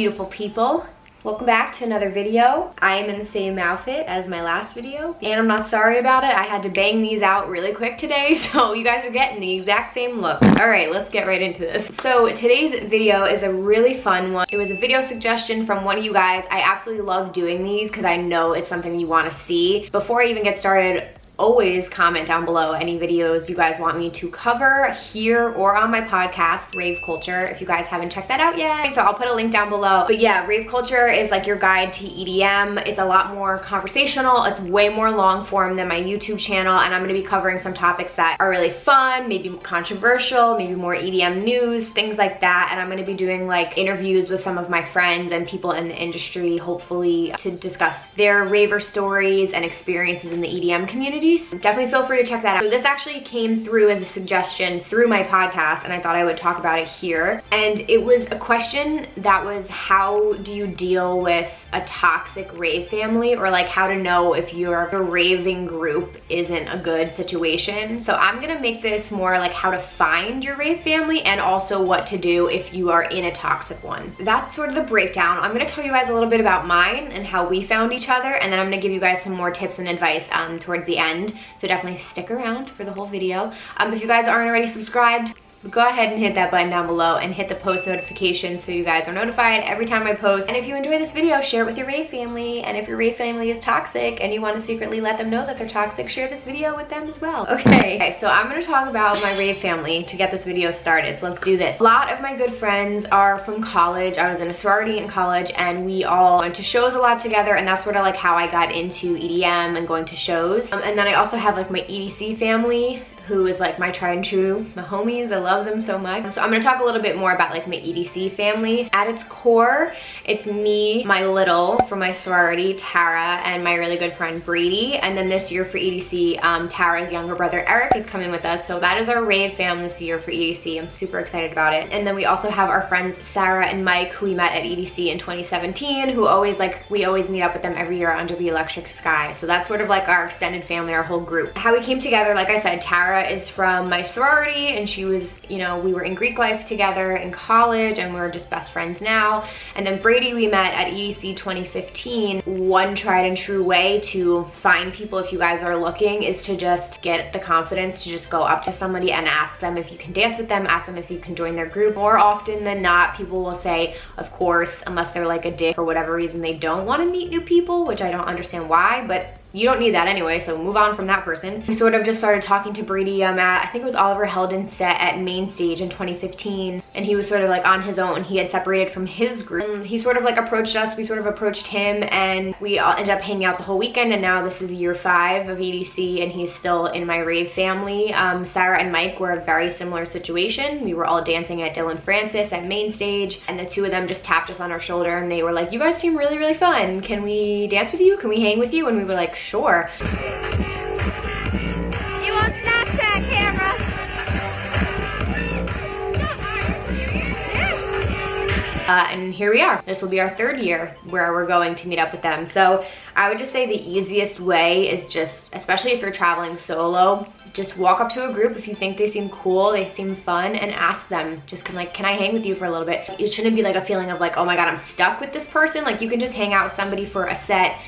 beautiful people. Welcome back to another video. I am in the same outfit as my last video, and I'm not sorry about it. I had to bang these out really quick today, so you guys are getting the exact same look. All right, let's get right into this. So today's video is a really fun one. It was a video suggestion from one of you guys. I absolutely love doing these because I know it's something you want to see. Before I even get started, always comment down below any videos you guys want me to cover here or on my podcast, Rave Culture, if you guys haven't checked that out yet. So I'll put a link down below. But yeah, Rave Culture is like your guide to EDM. It's a lot more conversational. It's way more long form than my YouTube channel, and I'm gonna be covering some topics that are really fun, maybe controversial, maybe more EDM news, things like that. And I'm gonna be doing like interviews with some of my friends and people in the industry, hopefully to discuss their raver stories and experiences in the EDM community. Definitely feel free to check that out. So this actually came through as a suggestion through my podcast, and I thought I would talk about it here. And it was a question that was, how do you deal with a toxic rave family, or like how to know if your raving group isn't a good situation. So I'm gonna make this more like how to find your rave family and also what to do if you are in a toxic one. That's sort of the breakdown. I'm gonna tell you guys a little bit about mine and how we found each other, and then I'm gonna give you guys some more tips and advice towards the end. So definitely stick around for the whole video. If you guys aren't already subscribed, go ahead and hit that button down below and hit the post notification so you guys are notified every time I post. And if you enjoy this video, share it with your rave family. And if your rave family is toxic and you want to secretly let them know that they're toxic, share this video with them as well. Okay, so I'm going to talk about my rave family to get this video started. So let's do this. A lot of my good friends are from college. I was in a sorority in college, and we all went to shows a lot together, and that's sort of like how I got into EDM and going to shows. And then I also have like my EDC family, who is like my tried and true, my homies. I love them so much. So I'm gonna talk a little bit more about like my EDC family. At its core, it's me, my little from my sorority, Tara, and my really good friend Brady. And then this year for EDC, Tara's younger brother Eric is coming with us. So that is our rave fam this year for EDC. I'm super excited about it. And then we also have our friends Sarah and Mike, who we met at EDC in 2017, who we always meet up with them every year under the electric sky. So that's sort of like our extended family, our whole group. How we came together, like I said, Tara is from my sorority, and she was, you know, we were in Greek life together in college, and we're just best friends now. And then Brady we met at EDC 2015. One tried and true way to find people if you guys are looking is to just get the confidence to just go up to somebody and ask them if you can dance with them, ask them if you can join their group. More often than not, people will say, of course, unless they're like a dick for whatever reason they don't want to meet new people, which I don't understand why, but you don't need that anyway, so move on from that person. We sort of just started talking to Brady at, I think it was Oliver Heldon's set at Main Stage in 2015, and he was sort of like on his own. He had separated from his group, and he sort of like approached us, we sort of approached him, and we all ended up hanging out the whole weekend. And now this is year 5 of EDC, and he's still in my rave family. Sarah and Mike were a very similar situation. We were all dancing at Dylan Francis at Main Stage, and the two of them just tapped us on our shoulder, and they were like, you guys seem really, really fun. Can we dance with you? Can we hang with you? And we were like, sure. You want Snapchat camera? And here we are. This will be our 3rd year where we're going to meet up with them. So I would just say the easiest way is just, especially if you're traveling solo, just walk up to a group if you think they seem cool, they seem fun, and ask them, just like, can I hang with you for a little bit? It shouldn't be like a feeling of like, oh my God, I'm stuck with this person. Like, you can just hang out with somebody for a set.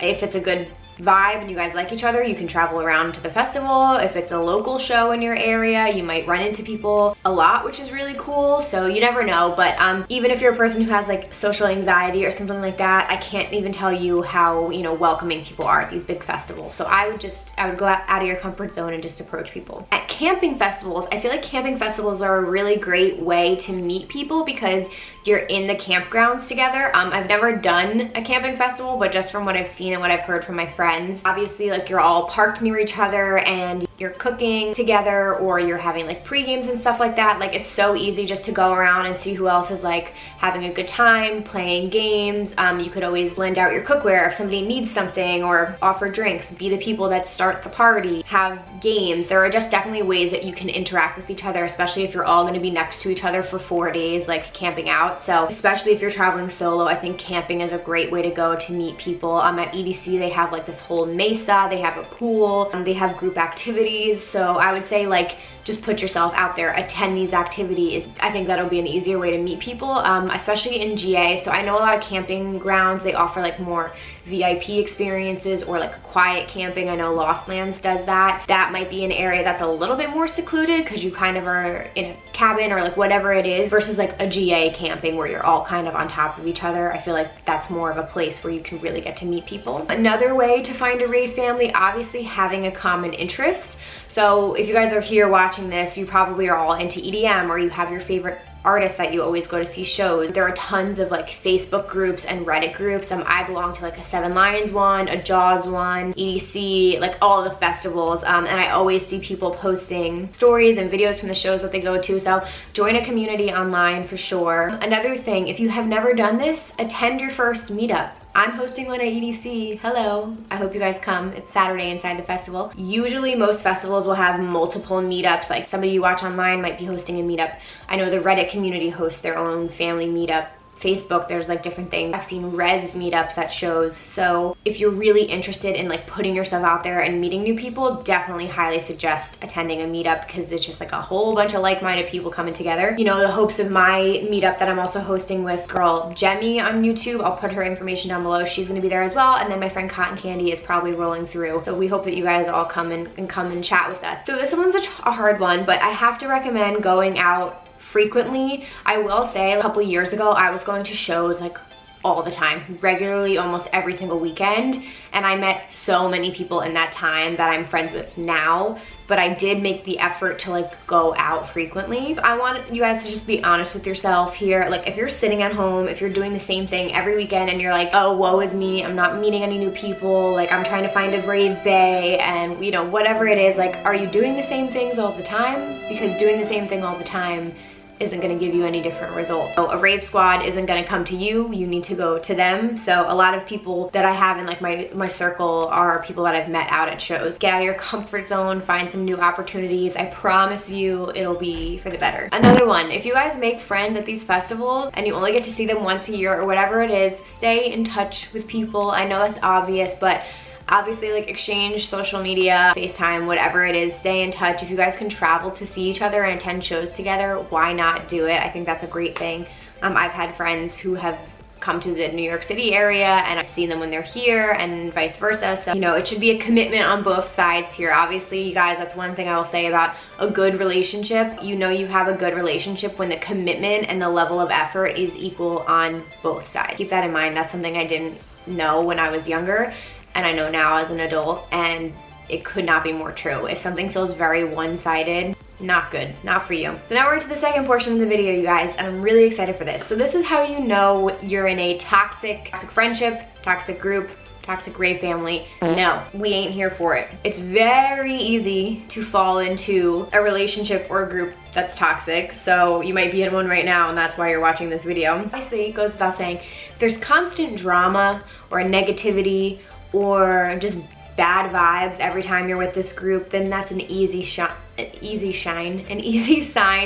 If it's a good vibe and you guys like each other, you can travel around to the festival. If it's a local show in your area, you might run into people a lot, which is really cool. So you never know. But even if you're a person who has like social anxiety or something like that, I can't even tell you how, you know, welcoming people are at these big festivals. So I would go out of your comfort zone and just approach people. At camping festivals, I feel like camping festivals are a really great way to meet people because you're in the campgrounds together. I've never done a camping festival, but just from what I've seen and what I've heard from my friends, obviously like you're all parked near each other and you're cooking together, or you're having like pre-games and stuff like that. Like, it's so easy just to go around and see who else is like having a good time, playing games. You could always lend out your cookware if somebody needs something, or offer drinks, be the people that start the party, have games. There are just definitely ways that you can interact with each other, especially if you're all gonna be next to each other for 4 days, like camping out. So especially if you're traveling solo, I think camping is a great way to go to meet people. At EDC, they have like this whole mesa, they have a pool, they have group activities, activities. So I would say like just put yourself out there, attend these activities. I think that'll be an easier way to meet people, especially in GA. So I know a lot of camping grounds, they offer like more VIP experiences or like quiet camping. I know Lost Lands does that. That might be an area that's a little bit more secluded because you kind of are in a cabin or like whatever it is, versus like a GA camping where you're all kind of on top of each other. I feel like that's more of a place where you can really get to meet people. Another way to find a rave family, obviously having a common interest. So if you guys are here watching this, you probably are all into EDM, or you have your favorite artists that you always go to see shows. There are tons of like Facebook groups and Reddit groups. I belong to like a Seven Lions one, a Jaws one, EDC, like all the festivals. And I always see people posting stories and videos from the shows that they go to. So join a community online for sure. Another thing, if you have never done this, attend your first meetup. I'm hosting one at EDC. Hello. I hope you guys come. It's Saturday inside the festival. Usually most festivals will have multiple meetups. Like somebody you watch online might be hosting a meetup. I know the Reddit community hosts their own family meetup. Facebook, there's like different things. I've seen res meetups at shows. So if you're really interested in like putting yourself out there and meeting new people, definitely highly suggest attending a meetup, because it's just like a whole bunch of like-minded people coming together. You know, the hopes of my meetup that I'm also hosting with girl Jemmy on YouTube, I'll put her information down below. She's gonna be there as well. And then my friend Cotton Candy is probably rolling through. So we hope that you guys all come and chat with us. So this one's a hard one, but I have to recommend going out frequently. I will say a couple of years ago, I was going to shows like all the time, regularly, almost every single weekend. And I met so many people in that time that I'm friends with now, but I did make the effort to like go out frequently. I want you guys to just be honest with yourself here. Like if you're sitting at home, if you're doing the same thing every weekend and you're like, oh, woe is me, I'm not meeting any new people, like I'm trying to find a rave bay and you know, whatever it is, like, are you doing the same things all the time? Because doing the same thing all the time isn't going to give you any different results. So a rave squad isn't going to come to you, you need to go to them. So a lot of people that I have in like my circle are people that I've met out at shows. Get out of your comfort zone, find some new opportunities. I promise you it'll be for the better. Another one, if you guys make friends at these festivals and you only get to see them once a year or whatever it is, stay in touch with people. I know that's obvious, but obviously like exchange social media, FaceTime, whatever it is, stay in touch. If you guys can travel to see each other and attend shows together, why not do it? I think that's a great thing. I've had friends who have come to the New York City area and I've seen them when they're here and vice versa. So, you know, it should be a commitment on both sides here. Obviously, you guys, that's one thing I will say about a good relationship. You know you have a good relationship when the commitment and the level of effort is equal on both sides. Keep that in mind. That's something I didn't know when I was younger, and I know now as an adult, and it could not be more true. If something feels very one-sided, not good, not for you. So now we're into the second portion of the video, you guys, and I'm really excited for this. So this is how you know you're in a toxic friendship, toxic group, toxic rave family. No, we ain't here for it. It's very easy to fall into a relationship or a group that's toxic. So you might be in one right now and that's why you're watching this video. Obviously, it goes without saying, if there's constant drama or negativity or just bad vibes every time you're with this group, then that's an easy sign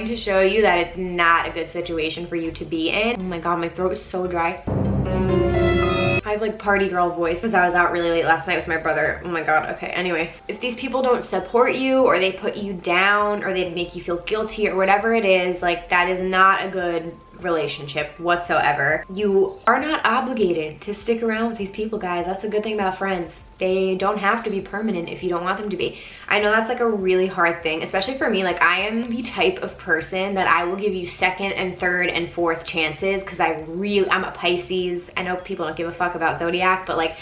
to show you that it's not a good situation for you to be in. Oh my god, my throat is so dry. I have like party girl voice because I was out really late last night with my brother. Oh my god, okay, anyway. If these people don't support you or they put you down or they make you feel guilty or whatever it is, like that is not a good relationship whatsoever. You are not obligated to stick around with these people, guys. That's the good thing about friends. They don't have to be permanent if you don't want them to be. I know that's like a really hard thing, especially for me. Like I am the type of person that I will give you second and third and fourth chances because I'm a Pisces. I know people don't give a fuck about zodiac, but like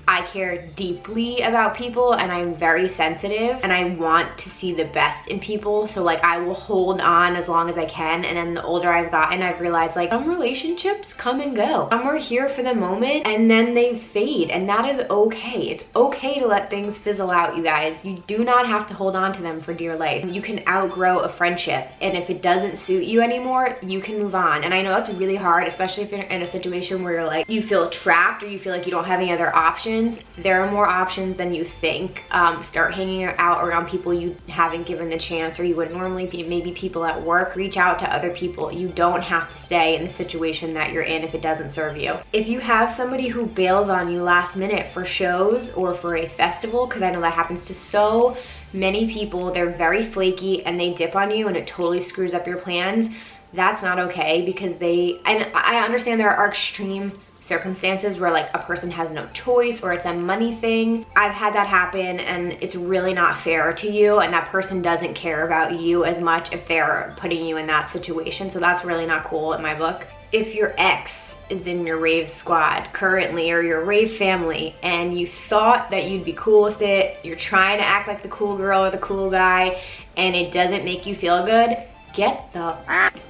I care deeply about people and I'm very sensitive and I want to see the best in people. So like I will hold on as long as I can. And then the older I've gotten, I've realized like some relationships come and go. Some are here for the moment and then they fade, and that is okay. It's okay to let things fizzle out, you guys. You do not have to hold on to them for dear life. You can outgrow a friendship, and if it doesn't suit you anymore, you can move on. And I know that's really hard, especially if you're in a situation where you're like, you feel trapped or you feel like you don't have any other options. There are more options than you think. Start hanging out around people you haven't given the chance or you would normally be, maybe people at work. Reach out to other people. You don't have to stay in the situation that you're in if it doesn't serve you. If you have somebody who bails on you last minute for shows or for a festival, because I know that happens to so many people, they're very flaky and they dip on you and it totally screws up your plans. That's not okay, because and I understand there are extreme circumstances where like a person has no choice or it's a money thing. I've had that happen and it's really not fair to you, and that person doesn't care about you as much if they're putting you in that situation. So that's really not cool in my book. If your ex is in your rave squad currently, or your rave family, and you thought that you'd be cool with it, you're trying to act like the cool girl or the cool guy, and it doesn't make you feel good, get the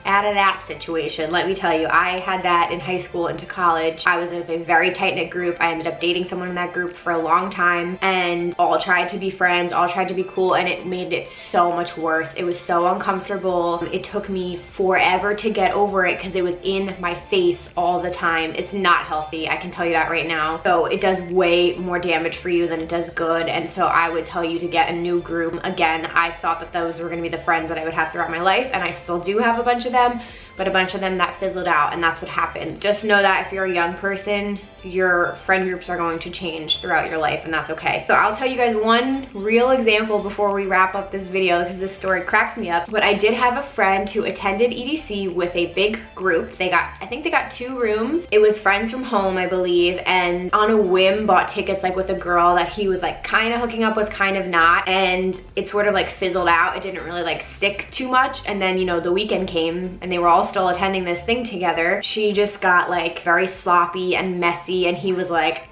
out of that situation. Let me tell you, I had that in high school into college. I was in a very tight-knit group. I ended up dating someone in that group for a long time, and all tried to be friends, all tried to be cool, and it made it so much worse. It was so uncomfortable. It took me forever to get over it because it was in my face all the time. It's not healthy, I can tell you that right now. So it does way more damage for you than it does good, and so I would tell you to get a new group. Again, I thought that those were gonna be the friends that I would have throughout my life, and I still do have a bunch of them, but a bunch of them that fizzled out, and that's what happened. Just know that if you're a young person, your friend groups are going to change throughout your life, and that's okay. So I'll tell you guys one real example before we wrap up this video, because this story cracks me up. But I did have a friend who attended EDC with a big group. I think they got 2 rooms. It was friends from home, I believe, and on a whim bought tickets like with a girl that he was like kind of hooking up with, kind of not, and it sort of like fizzled out. It didn't really like stick too much, and then, you know, the weekend came and they were all still attending this thing together. She just got like very sloppy and messy, and he was like,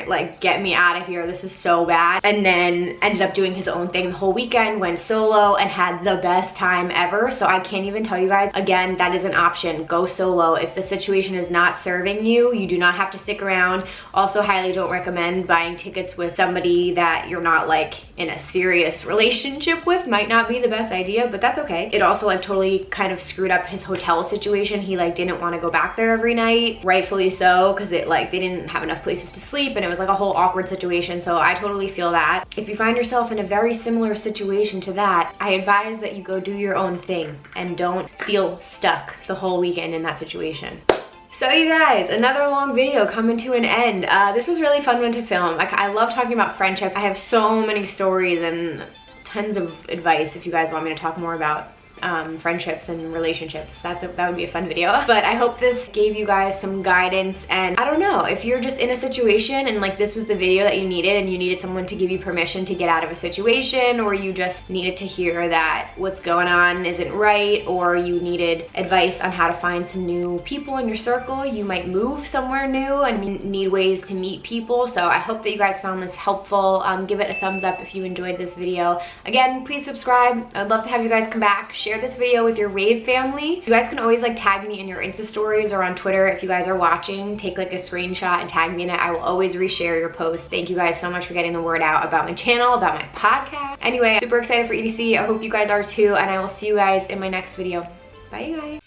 like, get me out of here, this is so bad. And then ended up doing his own thing the whole weekend, went solo, and had the best time ever. So I can't even tell you guys, again, that is an option. Go solo. If the situation is not serving you, you do not have to stick around. Also, highly don't recommend buying tickets with somebody that you're not like in a serious relationship with. Might not be the best idea, but that's okay. It also like totally kind of screwed up his hotel situation. He like didn't want to go back there every night, rightfully so, because it like they didn't have enough places to sleep, and it was like a whole awkward situation. So I totally feel that. If you find yourself in a very similar situation to that, I advise that you go do your own thing and don't feel stuck the whole weekend in that situation. So you guys, another long video coming to an end. This was really fun one to film. Like, I love talking about friendships. I have so many stories and tons of advice if you guys want me to talk more about friendships and relationships. That would be a fun video. But I hope this gave you guys some guidance, and I don't know, if you're just in a situation and like this was the video that you needed, and you needed someone to give you permission to get out of a situation, or you just needed to hear that what's going on isn't right, or you needed advice on how to find some new people in your circle, you might move somewhere new and need ways to meet people. So I hope that you guys found this helpful. Give it a thumbs up if you enjoyed this video. Again, please subscribe. I'd love to have you guys come back. Share this video with your rave family. You guys can always like tag me in your Insta stories or on Twitter if you guys are watching. Take like a screenshot and tag me in it. I will always reshare your posts. Thank you guys so much for getting the word out about my channel, about my podcast. Anyway, super excited for EDC. I hope you guys are too, and I will see you guys in my next video. Bye, you guys.